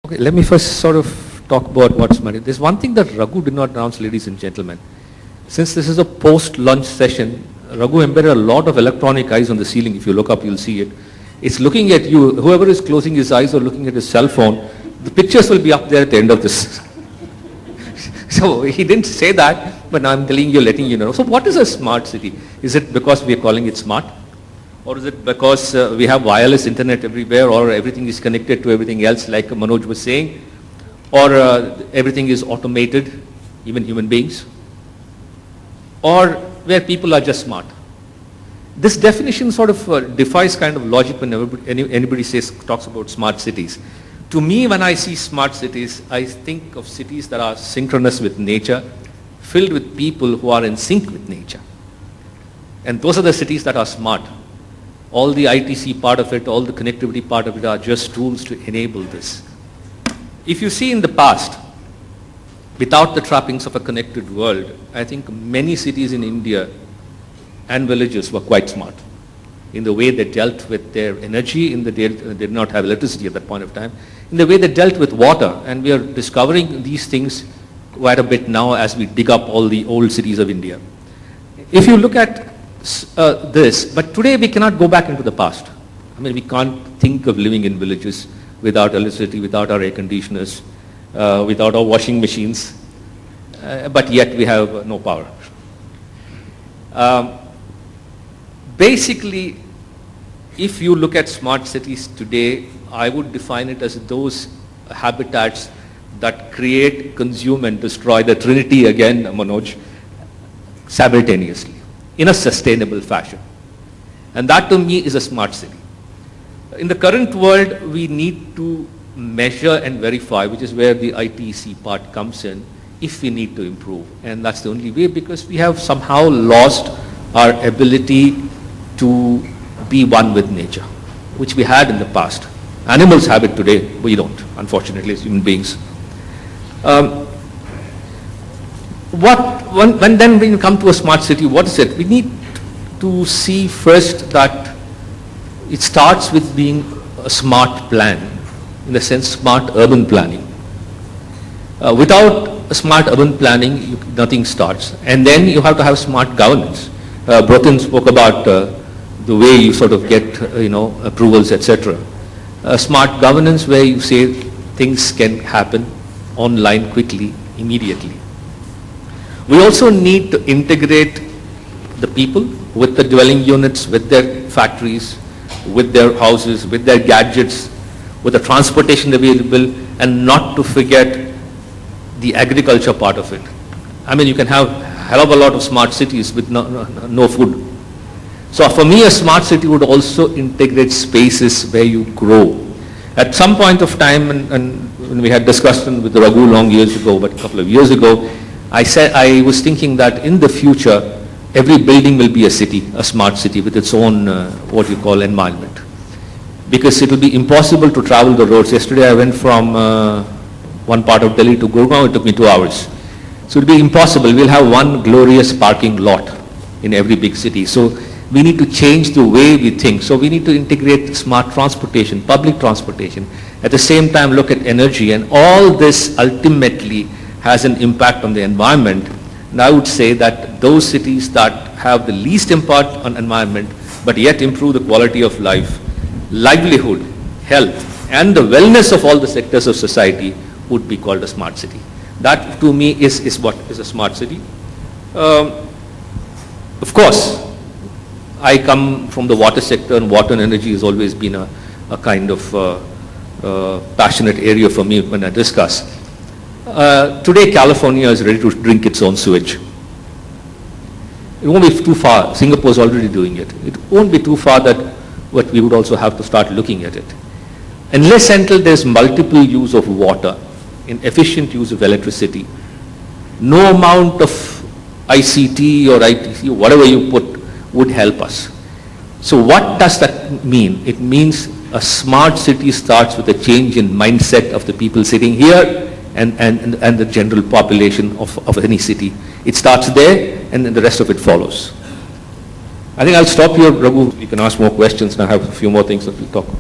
Okay, let me first sort of talk about what's money. There's one thing that Raghu did not announce, ladies and gentlemen. Since this is a post-lunch session, Raghu embedded a lot of electronic eyes on the ceiling. If you look up, you'll see it. It's looking at you. Whoever is closing his eyes or looking at his cell phone, the pictures will be up there at the end of this. So he didn't say that, but now I'm telling you, letting you know. So what is a smart city? Is it because we are calling it smart? Or is it because we have wireless internet everywhere, or everything is connected to everything else, like Manoj was saying? Or everything is automated, even human beings? Or where people are just smart? This definition sort of defies kind of logic when anybody talks about smart cities. To me, when I see smart cities, I think of cities that are synchronous with nature, filled with people who are in sync with nature. And those are the cities that are smart. All the ITC part of it, all the connectivity part of it are just tools to enable this. If you see in the past, without the trappings of a connected world, I think many cities in India and villages were quite smart in the way they dealt with their energy, they did not have electricity at that point of time, in the way they dealt with water. And we are discovering these things quite a bit now as we dig up all the old cities of India. If you look at this, but today we cannot go back into the past. I mean, we can't think of living in villages without electricity, without our air conditioners, without our washing machines, but yet we have no power. Basically, if you look at smart cities today, I would define it as those habitats that create, consume and destroy, the trinity again, Manoj, simultaneously, in a sustainable fashion. And that to me is a smart city. In the current world, we need to measure and verify, which is where the ITC part comes in, if we need to improve. And that's the only way, because we have somehow lost our ability to be one with nature, which we had in the past. Animals have it today, we don't, unfortunately, as human beings. When you come to a smart city, what is it? We need to see first that it starts with being a smart plan, in the sense smart urban planning. Without a smart urban planning, nothing starts. And then you have to have smart governance. Brotin spoke about the way you sort of get, approvals, etc. Smart governance where you say things can happen online quickly, immediately. We also need to integrate the people with the dwelling units, with their factories, with their houses, with their gadgets, with the transportation available, and not to forget the agriculture part of it. I mean, you can have a hell of a lot of smart cities with no food. So for me, a smart city would also integrate spaces where you grow. At some point of time, and when we had discussion with Raghu long years ago, but a couple of years ago, I was thinking that in the future, every building will be a city, a smart city with its own, what you call, environment. Because it will be impossible to travel the roads. Yesterday I went from one part of Delhi to Gurgaon, it took me 2 hours. So it will be impossible. We'll have one glorious parking lot in every big city. So we need to change the way we think. So we need to integrate smart transportation, public transportation. At the same time, look at energy, and all this ultimately has an impact on the environment. And I would say that those cities that have the least impact on environment, but yet improve the quality of life, livelihood, health, and the wellness of all the sectors of society would be called a smart city. That to me is what is a smart city. Of course, I come from the water sector, and water and energy has always been a kind of passionate area for me when I discuss. Today California is ready to drink its own sewage. It won't be too far. Singapore is already doing it. It won't be too far that we would also have to start looking at it. Unless until there's multiple use of water, in efficient use of electricity, no amount of ICT or ITC, whatever you put, would help us. So what does that mean? It means a smart city starts with a change in mindset of the people sitting here and the general population of any city. It starts there, and then the rest of it follows. I think I'll stop here, Raghu. You can ask more questions, and I have a few more things that we'll talk about.